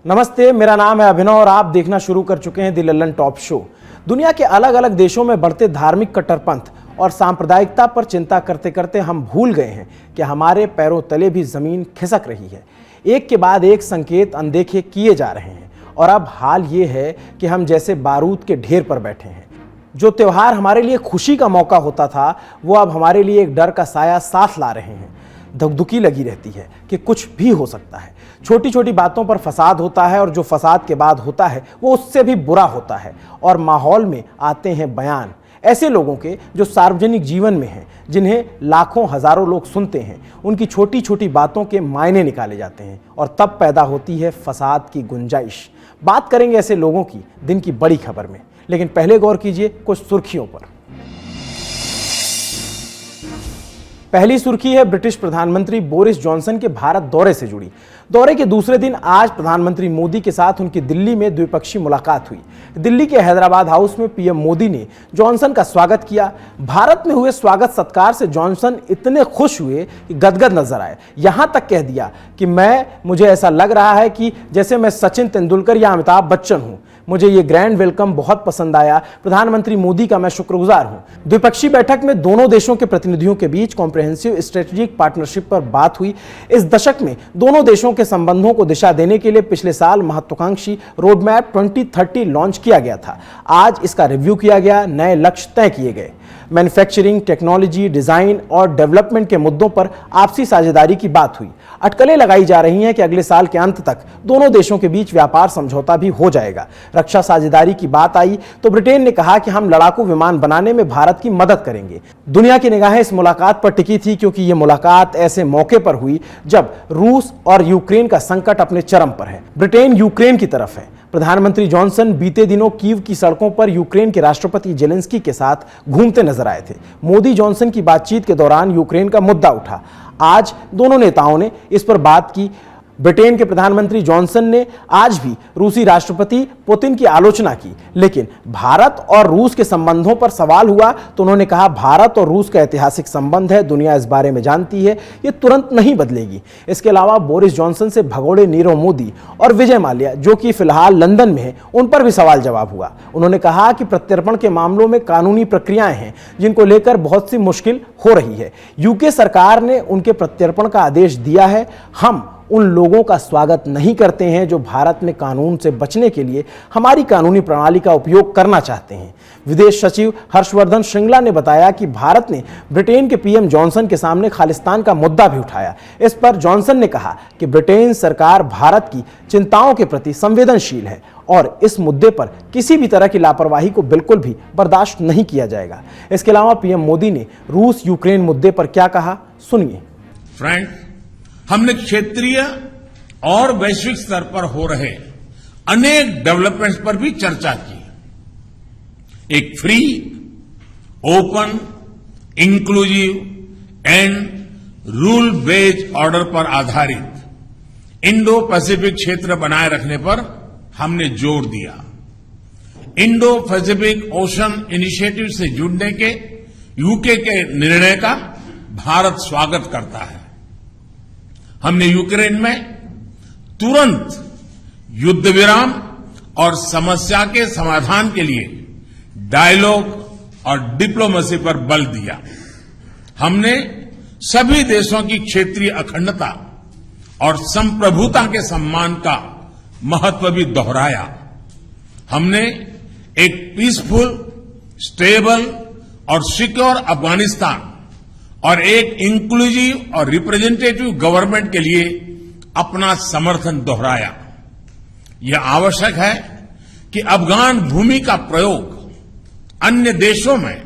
नमस्ते, मेरा नाम है अभिनव और आप देखना शुरू कर चुके हैं द लल्लन टॉप शो। दुनिया के अलग अलग देशों में बढ़ते धार्मिक कट्टरपंथ और सांप्रदायिकता पर चिंता करते करते हम भूल गए हैं कि हमारे पैरों तले भी जमीन खिसक रही है। एक के बाद एक संकेत अनदेखे किए जा रहे हैं और अब हाल ये है कि हम जैसे बारूद के ढेर पर बैठे हैं। जो त्यौहार हमारे लिए खुशी का मौका होता था वो अब हमारे लिए एक डर का साया साथ ला रहे हैं। धकधकी लगी रहती है कि कुछ भी हो सकता है। छोटी छोटी बातों पर फसाद होता है और जो फसाद के बाद होता है वो उससे भी बुरा होता है। और माहौल में आते हैं बयान ऐसे लोगों के जो सार्वजनिक जीवन में हैं, जिन्हें लाखों हजारों लोग सुनते हैं। उनकी छोटी छोटी बातों के मायने निकाले जाते हैं और तब पैदा होती है फसाद की गुंजाइश। बात करेंगे ऐसे लोगों की दिन की बड़ी खबर में, लेकिन पहले गौर कीजिए कुछ सुर्खियों पर। पहली सुर्खी है ब्रिटिश प्रधानमंत्री बोरिस जॉनसन के भारत दौरे से जुड़ी। दौरे के दूसरे दिन आज प्रधानमंत्री मोदी के साथ उनकी दिल्ली में द्विपक्षीय मुलाकात हुई। दिल्ली के हैदराबाद हाउस में पीएम मोदी ने जॉनसन का स्वागत किया। भारत में हुए स्वागत सत्कार से जॉनसन इतने खुश हुए कि गदगद नजर आए। यहां तक कह दिया कि मुझे ऐसा लग रहा है कि जैसे मैं सचिन तेंदुलकर या अमिताभ बच्चन हूं। मुझे ये ग्रैंड वेलकम बहुत पसंद आया। प्रधानमंत्री मोदी का मैं शुक्रगुजार हूं। द्विपक्षीय बैठक में दोनों देशों के प्रतिनिधियों के बीच कॉम्प्रिहेंसिव स्ट्रेटेजिक पार्टनरशिप पर बात हुई। इस दशक में दोनों देशों के संबंधों को दिशा देने के लिए पिछले साल महत्वाकांक्षी रोडमैप 2030 लॉन्च किया गया था। आज इसका रिव्यू किया गया, नए लक्ष्य तय किए गए। मैन्युफैक्चरिंग, टेक्नोलॉजी, डिजाइन और डेवलपमेंट के मुद्दों पर आपसी साझेदारी की बात हुई। अटकलें लगाई जा रही हैं कि अगले साल के अंत तक दोनों देशों के बीच व्यापार समझौता भी हो जाएगा। रक्षा साझेदारी की बात आई तो ब्रिटेन ने कहा कि हम लड़ाकू विमान बनाने में भारत की मदद करेंगे। दुनिया की निगाहें इस मुलाकात पर टिकी थी क्योंकि यह मुलाकात ऐसे मौके पर हुई जब रूस और यूक्रेन का संकट अपने चरम पर है। ब्रिटेन यूक्रेन की तरफ है। प्रधानमंत्री जॉनसन बीते दिनों कीव की सड़कों पर यूक्रेन के राष्ट्रपति जेलेंस्की के साथ घूमते नजर आए थे। मोदी जॉनसन की बातचीत के दौरान यूक्रेन का मुद्दा उठा। आज दोनों नेताओं ने इस पर बात की। ब्रिटेन के प्रधानमंत्री जॉनसन ने आज भी रूसी राष्ट्रपति पुतिन की आलोचना की, लेकिन भारत और रूस के संबंधों पर सवाल हुआ तो उन्होंने कहा भारत और रूस का ऐतिहासिक संबंध है, दुनिया इस बारे में जानती है, ये तुरंत नहीं बदलेगी। इसके अलावा बोरिस जॉनसन से भगोड़े नीरव मोदी और विजय माल्या, जो कि फिलहाल लंदन में हैं, उन पर भी सवाल जवाब हुआ। उन्होंने कहा कि प्रत्यर्पण के मामलों में कानूनी प्रक्रियाएं हैं जिनको लेकर बहुत सी मुश्किल हो रही है। यूके सरकार ने उनके प्रत्यर्पण का आदेश दिया है। हम उन लोगों का स्वागत नहीं करते हैं जो भारत में कानून से बचने के लिए हमारी कानूनी प्रणाली का उपयोग करना चाहते हैं। विदेश सचिव हर्षवर्धन श्रृंगला ने बताया कि भारत ने ब्रिटेन के पीएम जॉनसन के सामने खालिस्तान का मुद्दा भी उठाया। इस पर जॉनसन ने कहा कि ब्रिटेन सरकार भारत की चिंताओं के प्रति संवेदनशील है और इस मुद्दे पर किसी भी तरह की लापरवाही को बिल्कुल भी बर्दाश्त नहीं किया जाएगा। इसके अलावा पीएम मोदी ने रूस यूक्रेन मुद्दे पर क्या कहा, सुनिए। फ्रेंड, हमने क्षेत्रीय और वैश्विक स्तर पर हो रहे अनेक डेवलपमेंट्स पर भी चर्चा की। एक free, open, inclusive and rule based order पर आधारित इंडो पैसिफिक क्षेत्र बनाए रखने पर हमने जोर दिया। इंडो पैसिफिक ओशन इनिशिएटिव से जुड़ने के यूके के निर्णय का भारत स्वागत करता है। हमने यूक्रेन में तुरंत युद्ध विराम और समस्या के समाधान के लिए डायलॉग और डिप्लोमेसी पर बल दिया। हमने सभी देशों की क्षेत्रीय अखंडता और संप्रभुता के सम्मान का महत्व भी दोहराया। हमने एक पीसफुल, स्टेबल और सिक्योर अफगानिस्तान और एक इंक्लूसिव और रिप्रेजेंटेटिव गवर्नमेंट के लिए अपना समर्थन दोहराया। यह आवश्यक है कि अफगान भूमि का प्रयोग अन्य देशों में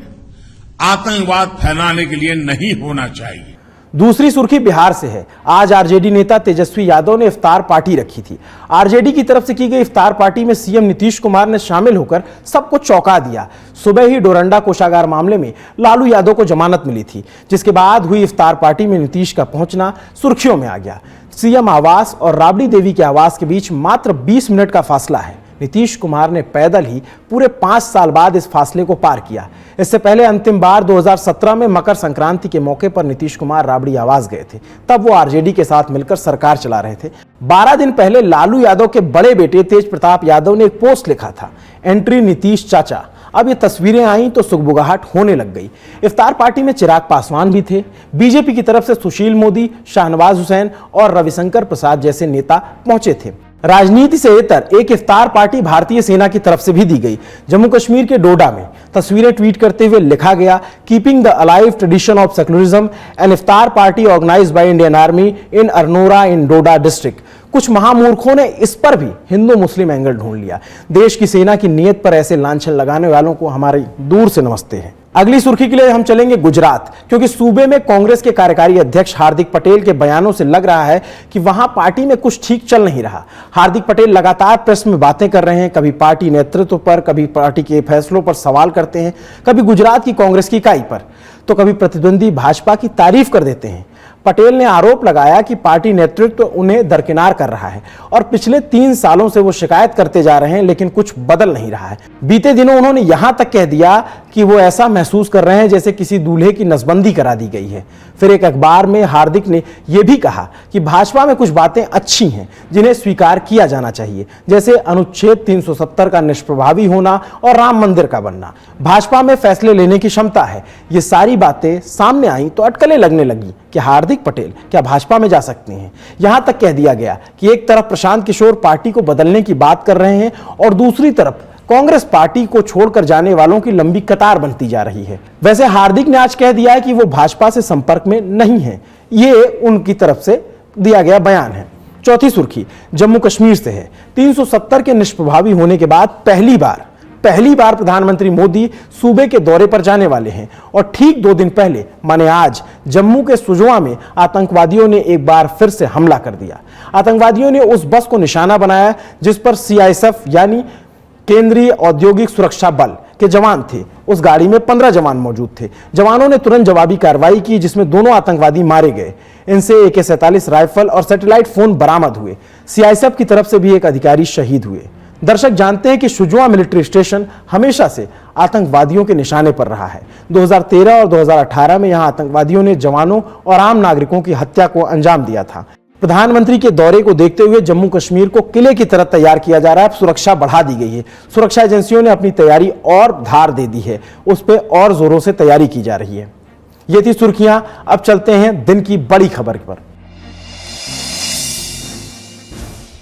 आतंकवाद फैलाने के लिए नहीं होना चाहिए। दूसरी सुर्खी बिहार से है। आज आरजेडी नेता तेजस्वी यादव ने इफ्तार पार्टी रखी थी। आरजेडी की तरफ से की गई इफ्तार पार्टी में सीएम नीतीश कुमार ने शामिल होकर सबको चौंका दिया। सुबह ही डोरंडा कोषागार मामले में लालू यादव को जमानत मिली थी, जिसके बाद हुई इफ्तार पार्टी में नीतीश का पहुंचना सुर्खियों में आ गया। सीएम आवास और राबड़ी देवी के आवास के बीच मात्र 20 मिनट का फासला है। नीतीश कुमार ने पैदल ही पूरे 5 साल बाद इस फासले को पार किया। इससे पहले अंतिम बार 2017 में मकर संक्रांति के मौके पर नीतीश कुमार राबड़ी आवास गए थे। तब वो आरजेडी के साथ मिलकर सरकार चला रहे थे। 12 दिन पहले लालू यादव के बड़े बेटे तेज प्रताप यादव ने एक पोस्ट लिखा था, एंट्री नीतीश चाचा। अब ये तस्वीरें आई तो सुगबुगाहट होने लग गई। इफ्तार पार्टी में चिराग पासवान भी थे। बीजेपी की तरफ से सुशील मोदी, शाहनवाज हुसैन और रविशंकर प्रसाद जैसे नेता पहुंचे थे। राजनीति से इतर एक इफ्तार पार्टी भारतीय सेना की तरफ से भी दी गई। जम्मू कश्मीर के डोडा में तस्वीरें ट्वीट करते हुए लिखा गया, keeping the alive tradition of secularism, an iftar party organised by Indian army in Arnora in Doda district. कुछ महामूर्खों ने इस पर भी हिंदू मुस्लिम एंगल ढूंढ लिया। देश की सेना की नीयत पर ऐसे लांछन लगाने वालों को हमारी दूर से नमस्ते है। अगली सुर्खी के लिए हम चलेंगे गुजरात, क्योंकि सूबे में कांग्रेस के कार्यकारी अध्यक्ष हार्दिक पटेल के बयानों से लग रहा है कि वहां पार्टी में कुछ ठीक चल नहीं रहा। हार्दिक पटेल लगातार प्रेस में बातें कर रहे हैं, कभी पार्टी नेतृत्व पर, कभी पार्टी के फैसलों पर सवाल करते हैं, कभी गुजरात की कांग्रेस की इकाई पर, तो कभी प्रतिद्वंदी भाजपा की तारीफ कर देते हैं। पटेल ने आरोप लगाया कि पार्टी नेतृत्व उन्हें दरकिनार कर रहा है और पिछले 3 सालों से वो शिकायत करते जा रहे हैं, लेकिन कुछ बदल नहीं रहा है। बीते दिनों उन्होंने यहां तक कह दिया कि वो ऐसा महसूस कर रहे हैं जैसे किसी दूल्हे की नसबंदी करा दी गई है। फिर एक अखबार में हार्दिक ने यह भी कहा कि भाजपा में कुछ बातें अच्छी हैं जिन्हें स्वीकार किया जाना चाहिए, जैसे अनुच्छेद 370 का निष्प्रभावी होना और राम मंदिर का बनना। भाजपा में फैसले लेने की क्षमता है। ये सारी बातें सामने आई तो अटकलें लगने लगी कि हार्दिक पटेल क्या भाजपा में जा सकते हैं। यहां तक कह दिया गया कि एक तरफ प्रशांत किशोर पार्टी को बदलने की बात कर रहे हैं और दूसरी तरफ कांग्रेस पार्टी को छोड़कर जाने वालों की लंबी कतार बनती जा रही है। वैसे हार्दिक ने आज कह दिया है कि वो भाजपा से संपर्क में नहीं है। ये उनकी तरफ से दिया गया बयान है। चौथी सुर्खी जम्मू कश्मीर से है। 370 के निष्प्रभावी होने के बाद पहली बार प्रधानमंत्री मोदी सूबे के दौरे पर जाने वाले हैं और ठीक 2 दिन पहले माने आज जम्मू के सुजवा में आतंकवादियों ने एक बार फिर से हमला कर दिया। आतंकवादियों ने उस बस को निशाना बनाया जिस पर सीआईएसएफ यानी केंद्रीय औद्योगिक सुरक्षा बल के जवान थे। उस गाड़ी में 15 जवान मौजूद थे। जवानों ने तुरंत जवाबी कार्रवाई की जिसमें दोनों आतंकवादी मारे गए। इनसे AK-47 राइफल और सैटेलाइट फोन बरामद हुए। सीआईएसएफ की तरफ से भी एक अधिकारी शहीद हुए। दर्शक जानते हैं कि शुजुआ मिलिट्री स्टेशन हमेशा से आतंकवादियों के निशाने पर रहा है। 2013 और 2018 में यहां आतंकवादियों ने जवानों और आम नागरिकों की हत्या को अंजाम दिया था। प्रधानमंत्री के दौरे को देखते हुए जम्मू कश्मीर को किले की तरह तैयार किया जा रहा है। सुरक्षा बढ़ा दी गई है। सुरक्षा एजेंसियों ने अपनी तैयारी और धार दे दी है। उस पर और जोरों से तैयारी की जा रही है। ये थी सुर्खियां। अब चलते हैं दिन की बड़ी खबर पर।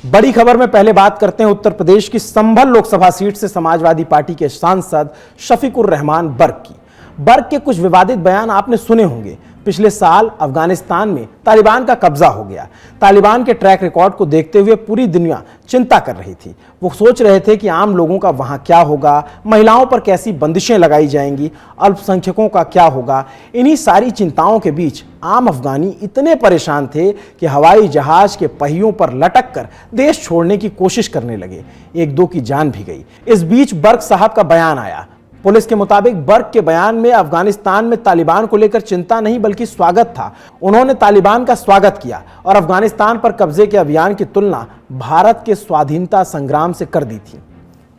बड़ी खबर में पहले बात करते हैं उत्तर प्रदेश की संभल लोकसभा सीट से समाजवादी पार्टी के सांसद शफीकुर रहमान बर्क की। बर्क के कुछ विवादित बयान आपने सुने होंगे। पिछले साल अफगानिस्तान में तालिबान का कब्जा हो गया। तालिबान के ट्रैक रिकॉर्ड को देखते हुए पूरी दुनिया चिंता कर रही थी। वो सोच रहे थे कि आम लोगों का वहां क्या होगा, महिलाओं पर कैसी बंदिशें लगाई जाएंगी, अल्पसंख्यकों का क्या होगा। इन्हीं सारी चिंताओं के बीच आम अफगानी इतने परेशान थे कि हवाई जहाज के पहियों पर लटक कर देश छोड़ने की कोशिश करने लगे। 1-2 की जान भी गई। इस बीच बर्क साहब का बयान आया। पुलिस के मुताबिक बर्क के बयान में अफगानिस्तान में तालिबान को लेकर चिंता नहीं बल्कि स्वागत था। उन्होंने तालिबान का स्वागत किया और अफगानिस्तान पर कब्जे के अभियान की तुलना भारत के स्वाधीनता संग्राम से कर दी थी।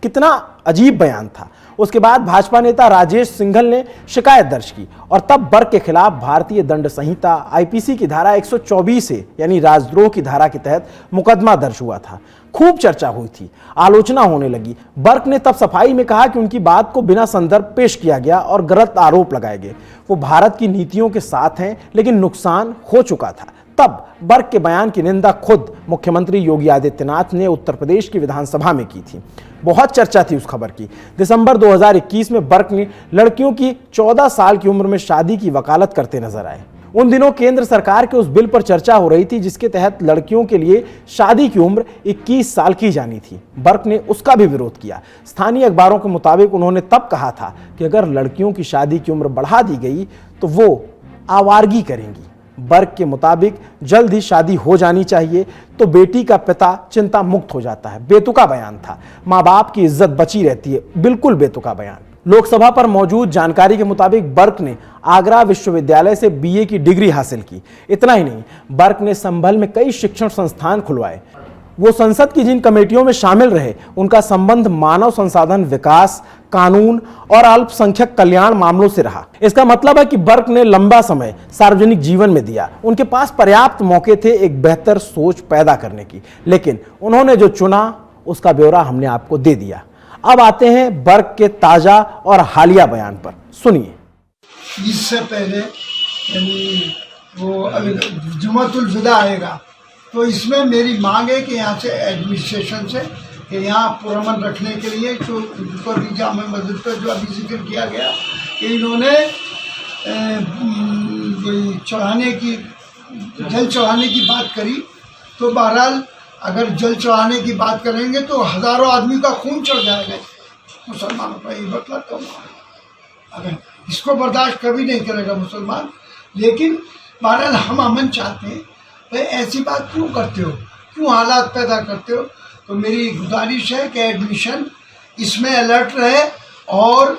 कितना अजीब बयान था। उसके बाद भाजपा नेता राजेश सिंघल ने शिकायत दर्ज की और तब बर्क के खिलाफ भारतीय दंड संहिता IPC की धारा 124 से यानी राजद्रोह की धारा के तहत मुकदमा दर्ज हुआ था। खूब चर्चा हुई थी, आलोचना होने लगी। बर्क ने तब सफाई में कहा कि उनकी बात को बिना संदर्भ पेश किया गया और गलत आरोप लगाए गए। वो भारत की नीतियों के साथ हैं लेकिन नुकसान हो चुका था। तब बर्क के बयान की निंदा खुद मुख्यमंत्री योगी आदित्यनाथ ने उत्तर प्रदेश की विधानसभा में की थी। बहुत चर्चा थी उस खबर की। दिसंबर 2021 में बर्क ने लड़कियों की 14 साल की उम्र में शादी की वकालत करते नजर आए। उन दिनों केंद्र सरकार के उस बिल पर चर्चा हो रही थी जिसके तहत लड़कियों के लिए शादी की उम्र 21 साल की जानी थी। बर्क ने उसका भी विरोध किया। स्थानीय अखबारों के मुताबिक उन्होंने तब कहा था कि अगर लड़कियों की शादी की उम्र बढ़ा दी गई तो वो आवारगी करेंगी। बर्क के मुताबिक जल्द ही शादी हो जानी चाहिए तो बेटी का पिता चिंता मुक्त हो जाता है। बेतुका बयान था। माँ बाप की इज्जत बची रहती है। बिल्कुल बेतुका बयान। लोकसभा पर मौजूद जानकारी के मुताबिक बर्क ने आगरा विश्वविद्यालय से BA की डिग्री हासिल की। इतना ही नहीं, बर्क ने संभल में कई शिक्षण संस्थान खुलवाए। वो संसद की जिन कमेटियों में शामिल रहे उनका संबंध मानव संसाधन विकास, कानून और अल्पसंख्यक कल्याण मामलों से रहा। इसका मतलब है कि बर्क ने लंबा समय सार्वजनिक जीवन में दिया। उनके पास पर्याप्त मौके थे एक बेहतर सोच पैदा करने की, लेकिन उन्होंने जो चुना उसका ब्यौरा हमने आपको दे दिया। अब आते हैं बर्क के ताजा और हालिया बयान पर, सुनिए। इससे पहले यानी वो जुमातुल विदा आएगा, तो इसमें मेरी मांग है कि यहाँ से एडमिनिस्ट्रेशन से कि यहाँ पुरअमन रखने के लिए जो ऊपर भी जामा मस्जिद पर जो अभी जिक्र किया गया कि इन्होंने चढ़ाने की जल चढ़ाने की बात करी, तो बहरहाल अगर जल चढ़ाने की बात करेंगे तो हज़ारों आदमी का खून चढ़ जाएगा मुसलमानों का, ये मतलब तो अगर इसको बर्दाश्त कभी नहीं करेगा मुसलमान। लेकिन बहरहाल हम अमन चाहते हैं, तो ऐसी बात क्यों करते हो, क्यों हालात पैदा करते हो। तो मेरी गुजारिश है कि एडमिशन इसमें अलर्ट रहे और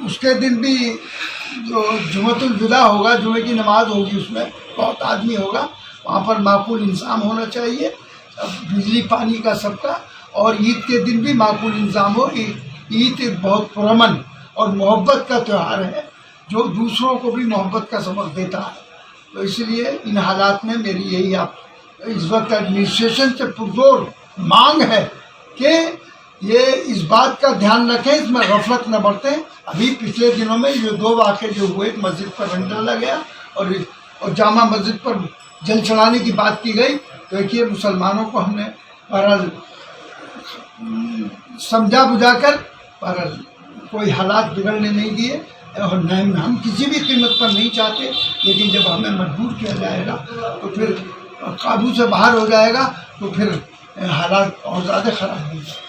उसके दिन भी जो जुमतुल विदा होगा, जुमे की नमाज होगी, उसमें बहुत आदमी होगा, वहाँ पर माकूल इंतजाम होना चाहिए, बिजली पानी का सबका, और ईद के दिन भी माकूल इंतजाम हो। ईद एक बहुत पुरअमन और मोहब्बत का त्यौहार है जो दूसरों को भी मोहब्बत का सबक देता है। तो इसलिए इन हालात में मेरी यही आप इस वक्त एडमिनिस्ट्रेशन से पुरजोर मांग है कि ये इस बात का ध्यान रखें, इसमें गफलत न बरतें। अभी पिछले दिनों में ये 2 वाक़े जो हुए, मस्जिद पर रंग डाला गया और जामा मस्जिद पर जल चढ़ाने की बात की गई, तो देखिए मुसलमानों को हमने बहरहाल समझा बुझाकर बहरहाल कोई हालात बिगड़ने नहीं दिए, और हम किसी भी कीमत पर नहीं चाहते, लेकिन जब हमें मजबूर किया जाएगा तो फिर काबू से बाहर हो जाएगा, तो फिर हालात और ज़्यादा ख़राब हो जाएंगे।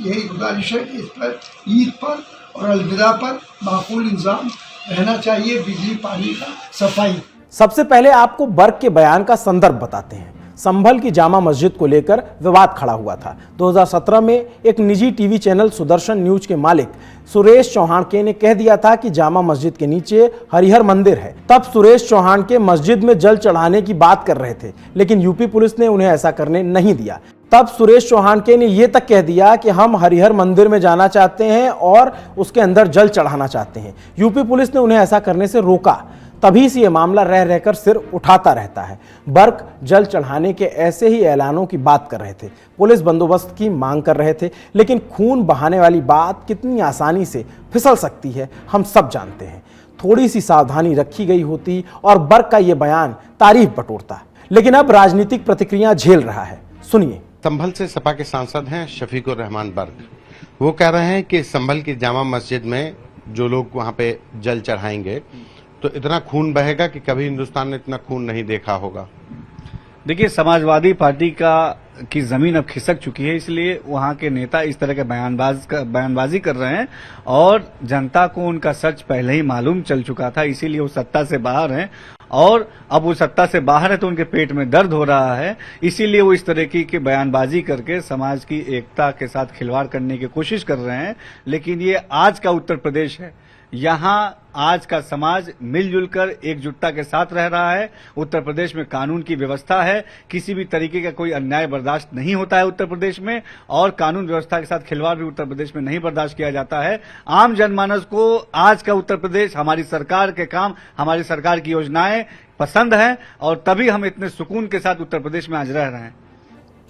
यही गुजारिश है कि इस पर ईद पर और अलविदा पर माकूल इंतजाम रहना चाहिए, बिजली पानी का, सफाई। सबसे पहले आपको बर्क के बयान का संदर्भ बताते हैं। संभल की जामा मस्जिद को लेकर विवाद खड़ा हुआ था। 2017 में एक निजी टीवी चैनल सुदर्शन न्यूज के मालिक सुरेश चौहान ने कह दिया था कि जामा मस्जिद के नीचे हरिहर मंदिर है। तब सुरेश चौहान के मस्जिद में जल चढ़ाने की बात कर रहे थे, लेकिन यूपी पुलिस ने उन्हें ऐसा करने नहीं दिया। तब सुरेश चौहान ने यह तक कह दिया कि हम हरिहर मंदिर में जाना चाहते हैं और उसके अंदर जल चढ़ाना चाहते हैं। यूपी पुलिस ने उन्हें ऐसा करने से रोका। तभी से यह मामला रह रहकर सिर उठाता रहता है। बर्क जल चढ़ाने के ऐसे ही ऐलानों की बात कर रहे थे, पुलिस बंदोबस्त की मांग कर रहे थे, लेकिन खून बहाने वाली बात कितनी आसानी से फिसल सकती है हम सब जानते हैं। थोड़ी सी सावधानी रखी गई होती और बर्क का यह बयान तारीफ बटोरता, लेकिन अब राजनीतिक प्रतिक्रिया झेल रहा है। सुनिए। संभल से सपा के सांसद हैं शफीकुर रहमान बर्क। वो कह रहे हैं कि संभल की जामा मस्जिद में जो लोग वहां पे जल चढ़ाएंगे तो इतना खून बहेगा कि कभी हिंदुस्तान ने इतना खून नहीं देखा होगा। देखिए, समाजवादी पार्टी की जमीन अब खिसक चुकी है, इसलिए वहां के नेता इस तरह के बयानबाजी कर रहे हैं, और जनता को उनका सच पहले ही मालूम चल चुका था, इसीलिए वो सत्ता से बाहर हैं। और अब वो सत्ता से बाहर है तो उनके पेट में दर्द हो रहा है, इसीलिए वो इस तरह की बयानबाजी करके समाज की एकता के साथ खिलवाड़ करने की कोशिश कर रहे हैं। लेकिन ये आज का उत्तर प्रदेश है, यहाँ आज का समाज मिलजुल कर एकजुटता के साथ रह रहा है। उत्तर प्रदेश में कानून की व्यवस्था है, किसी भी तरीके का कोई अन्याय बर्दाश्त नहीं होता है उत्तर प्रदेश में, और कानून व्यवस्था के साथ खिलवाड़ भी उत्तर प्रदेश में नहीं बर्दाश्त किया जाता है। आम जनमानस को आज का उत्तर प्रदेश, हमारी सरकार के काम, हमारी सरकार की योजनाएं पसंद हैं, और तभी हम इतने सुकून के साथ उत्तर प्रदेश में आज रह रहे हैं।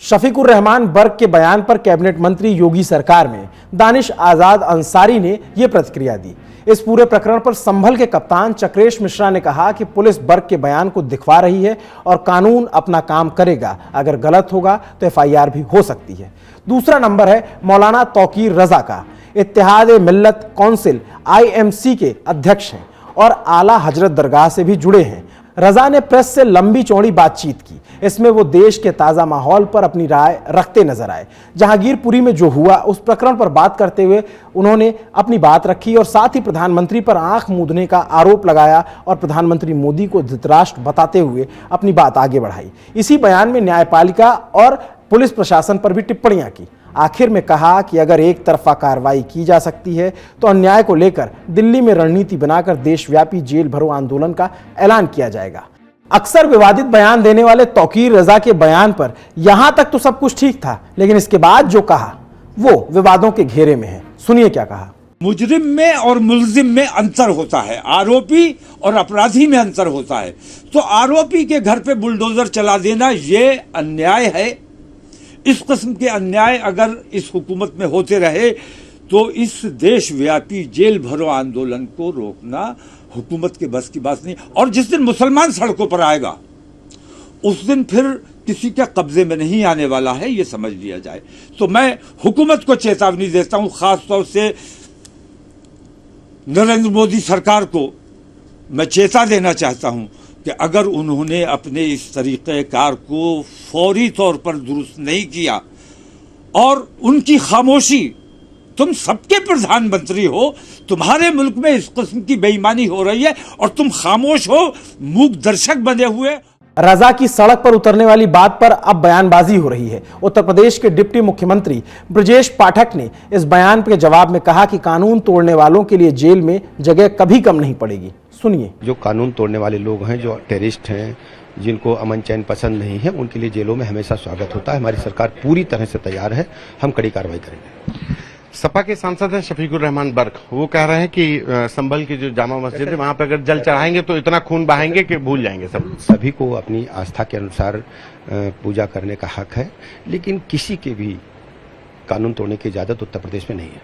शफीकुर रहमान बर्क के बयान पर कैबिनेट मंत्री योगी सरकार में दानिश आजाद अंसारी ने यह प्रतिक्रिया दी। इस पूरे प्रकरण पर संभल के कप्तान चक्रेश मिश्रा ने कहा कि पुलिस बर्क के बयान को दिखवा रही है और कानून अपना काम करेगा, अगर गलत होगा तो एफआईआर भी हो सकती है। दूसरा नंबर है मौलाना तौकीर रजा का। इत्तेहाद मिल्लत काउंसिल IMC के अध्यक्ष हैं और आला हजरत दरगाह से भी जुड़े हैं। रजा ने प्रेस से लंबी चौड़ी बातचीत की। इसमें वो देश के ताज़ा माहौल पर अपनी राय रखते नजर आए। जहांगीरपुरी में जो हुआ उस प्रकरण पर बात करते हुए उन्होंने अपनी बात रखी और साथ ही प्रधानमंत्री पर आंख मूंदने का आरोप लगाया और प्रधानमंत्री मोदी को धृतराष्ट्र बताते हुए अपनी बात आगे बढ़ाई। इसी बयान में न्यायपालिका और पुलिस प्रशासन पर भी टिप्पणियां की। आखिर में कहा कि अगर एक तरफा कार्रवाई की जा सकती है तो अन्याय को लेकर दिल्ली में रणनीति बनाकर देशव्यापी जेल भरो आंदोलन का ऐलान किया जाएगा। अक्सर विवादित बयान देने वाले तौकीर रजा के बयान पर यहां तक तो सब कुछ ठीक था, लेकिन इसके बाद जो कहा वो विवादों के घेरे में है। सुनिए क्या कहा। मुजरिम में और मुल्जिम में अंतर होता है, आरोपी और अपराधी में अंतर होता है। तो आरोपी के घर पे बुलडोजर चला देना ये अन्याय है। इस किस्म के अन्याय अगर इस हुकूमत में होते रहे तो इस देशव्यापी जेल भरो आंदोलन को रोकना हुकूमत के बस की बात नहीं। और जिस दिन मुसलमान सड़कों पर आएगा उस दिन फिर किसी के कब्जे में नहीं आने वाला है, ये समझ लिया जाए। तो मैं हुकूमत को चेतावनी देता हूं, खासतौर से नरेंद्र मोदी सरकार को मैं चेता देना चाहता हूं कि अगर उन्होंने अपने इस तरीक़ेकार को फौरी तौर पर दुरुस्त नहीं किया और उनकी खामोशी, तुम सबके प्रधानमंत्री हो, तुम्हारे मुल्क में इस किस्म की बेईमानी हो रही है और तुम खामोश हो, मूक दर्शक बने हुए। रजा की सड़क पर उतरने वाली बात पर अब बयानबाजी हो रही है। उत्तर प्रदेश के डिप्टी मुख्यमंत्री ब्रजेश पाठक ने इस बयान के जवाब में कहा कि कानून तोड़ने वालों के लिए जेल में जगह कभी कम नहीं पड़ेगी। सुनिए। जो कानून तोड़ने वाले लोग हैं, जो टेररिस्ट हैं, जिनको अमन चैन पसंद नहीं है, उनके लिए जेलों में हमेशा स्वागत होता है। हमारी सरकार पूरी तरह से तैयार है, हम कड़ी कार्रवाई करेंगे। सपा के सांसद हैं शफीकुर रहमान बर्क, वो कह रहे हैं कि संभल की जो जामा मस्जिद है वहां पे अगर जल चढ़ाएंगे तो इतना खून बहाएंगे कि भूल जाएंगे सब। सभी को अपनी आस्था के अनुसार पूजा करने का हक है, लेकिन किसी के भी कानून तोड़ने की इजाजत उत्तर प्रदेश में नहीं है।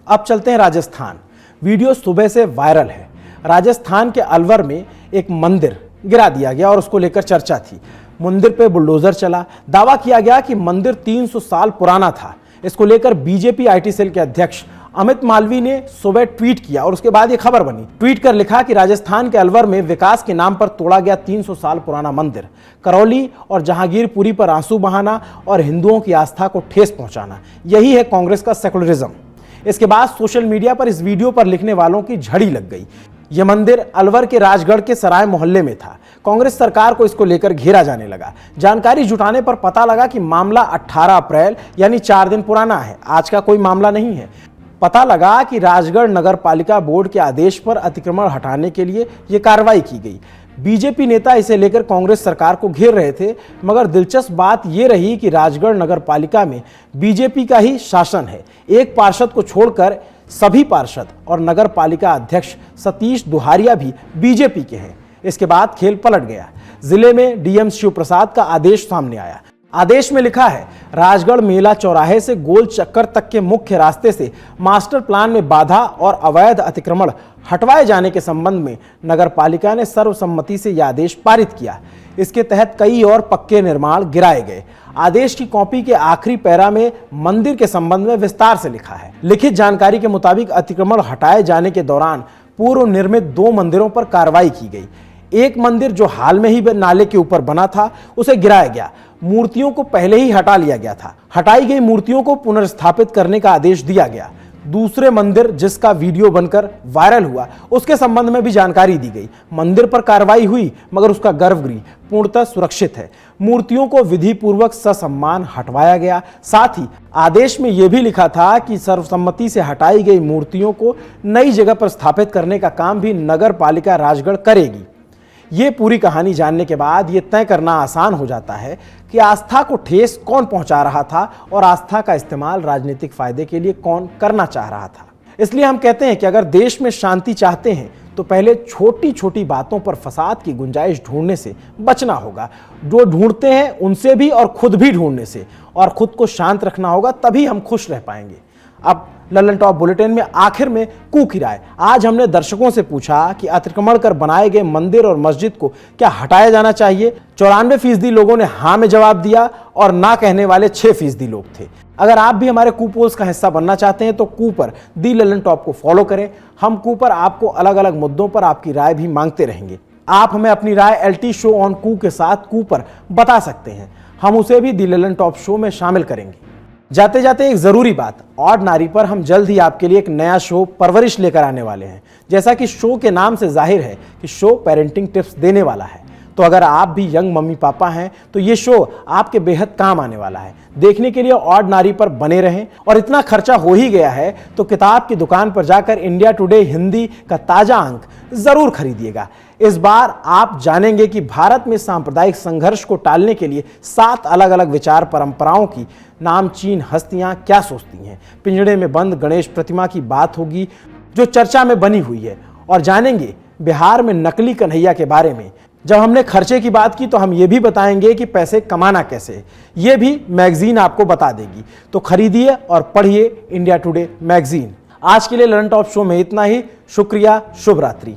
अब चलते हैं राजस्थान। वीडियो सुबह से वायरल है। राजस्थान के अलवर में एक मंदिर गिरा दिया गया और उसको लेकर चर्चा थी। मंदिर पे बुलडोजर चला। दावा किया गया कि मंदिर 300 साल पुराना था। इसको लेकर बीजेपी आईटी सेल के अध्यक्ष अमित मालवीय ने सुबह ट्वीट किया और उसके बाद ये खबर बनी। ट्वीट कर लिखा कि राजस्थान के अलवर में विकास के नाम पर तोड़ा गया 300 साल पुराना मंदिर, करौली और जहांगीरपुरी पर आंसू बहाना और हिंदुओं की आस्था को ठेस पहुंचाना, यही है कांग्रेस का सेकुलरिज्म। इसके बाद सोशल मीडिया पर इस वीडियो पर लिखने वालों की झड़ी लग गई। यह मंदिर अलवर के राजगढ़ के सराय मोहल्ले में था। कांग्रेस सरकार को इसको लेकर घेरा जाने लगा। जानकारी जुटाने पर पता लगा कि मामला 18 अप्रैल यानी 4 दिन पुराना है, आज का कोई मामला नहीं है। पता लगा कि राजगढ़ नगर पालिका बोर्ड के आदेश पर अतिक्रमण हटाने के लिए यह कार्रवाई की गई। बीजेपी नेता इसे लेकर कांग्रेस सरकार को घेर रहे थे, मगर दिलचस्प बात यह रही कि राजगढ़ नगर पालिका में बीजेपी का ही शासन है। एक पार्षद को छोड़कर सभी पार्षद और नगर पालिका अध्यक्ष सतीश दुहारिया भी बीजेपी के हैं। इसके बाद खेल पलट गया। जिले में डीएम शिव प्रसाद का आदेश सामने आया। आदेश में लिखा है, राजगढ़ मेला चौराहे से गोल चक्कर तक के मुख्य रास्ते से मास्टर प्लान में बाधा और अवैध अतिक्रमण हटवाए जाने के संबंध में नगर पालिका ने सर्वसम्मति से यह आदेश पारित किया। इसके तहत कई और पक्के निर्माण गिराए गए। आदेश की कॉपी के आखिरी पैरा में मंदिर के संबंध में विस्तार से लिखा है। लिखित जानकारी के मुताबिक अतिक्रमण हटाए जाने के दौरान पूर्व निर्मित 2 मंदिरों पर कार्रवाई की गई। एक मंदिर जो हाल में ही नाले के ऊपर बना था उसे गिराया गया। मूर्तियों को पहले ही हटा लिया गया था। हटाई गई मूर्तियों को पुनर्स्थापित करने का आदेश दिया गया। दूसरे मंदिर जिसका वीडियो बनकर वायरल हुआ उसके संबंध में भी जानकारी दी गई। मंदिर पर कार्रवाई हुई मगर उसका गर्भगृह पूर्णतः सुरक्षित है। मूर्तियों को विधि पूर्वक ससम्मान हटवाया गया। साथ ही आदेश में यह भी लिखा था कि सर्वसम्मति से हटाई गई मूर्तियों को नई जगह पर स्थापित करने का काम भी नगर पालिका राजगढ़ करेगी। ये पूरी कहानी जानने के बाद ये तय करना आसान हो जाता है कि आस्था को ठेस कौन पहुंचा रहा था और आस्था का इस्तेमाल राजनीतिक फायदे के लिए कौन करना चाह रहा था। इसलिए हम कहते हैं कि अगर देश में शांति चाहते हैं तो पहले छोटी छोटी बातों पर फसाद की गुंजाइश ढूंढने से बचना होगा। जो ढूंढते हैं उनसे भी और खुद भी ढूंढने से, और खुद को शांत रखना होगा, तभी हम खुश रह पाएंगे। अब लल्लन टॉप बुलेटिन में आखिर में कू की राय। आज हमने दर्शकों से पूछा कि अतिक्रमण कर बनाए गए मंदिर और मस्जिद को क्या हटाया जाना चाहिए। 94% लोगों ने हाँ में जवाब दिया और ना कहने वाले 6% लोग थे। अगर आप भी हमारे कू पोल्स का हिस्सा बनना चाहते हैं तो कू पर दी लल्लन टॉप को फॉलो करें। हम कू पर आपको अलग अलग मुद्दों पर आपकी राय भी मांगते रहेंगे। आप हमें अपनी राय LT शो ऑन कू के साथ कू पर बता सकते हैं। हम उसे भी दी लल्लन टॉप शो में शामिल करेंगे। जाते जाते एक जरूरी बात, ऑड नारी पर हम जल्द ही आपके लिए एक नया शो परवरिश लेकर आने वाले हैं। जैसा कि शो के नाम से जाहिर है कि शो पेरेंटिंग टिप्स देने वाला है, तो अगर आप भी यंग मम्मी पापा हैं तो ये शो आपके बेहद काम आने वाला है। देखने के लिए ऑड नारी पर बने रहें, और इतना खर्चा हो ही गया है तो किताब की दुकान पर जाकर इंडिया टुडे हिंदी का ताजा अंक जरूर खरीदिएगा। इस बार आप जानेंगे कि भारत में सांप्रदायिक संघर्ष को टालने के लिए 7 अलग अलग विचार परंपराओं की नामचीन हस्तियां क्या सोचती हैं। पिंजड़े में बंद गणेश प्रतिमा की बात होगी जो चर्चा में बनी हुई है, और जानेंगे बिहार में नकली कन्हैया के बारे में। जब हमने खर्चे की बात की तो हम ये भी बताएंगे कि पैसे कमाना कैसे, ये भी मैगजीन आपको बता देगी। तो खरीदिए और पढ़िए इंडिया टुडे मैगजीन। आज के लिए लर्न टॉप शो में इतना ही। शुक्रिया, शुभ रात्रि।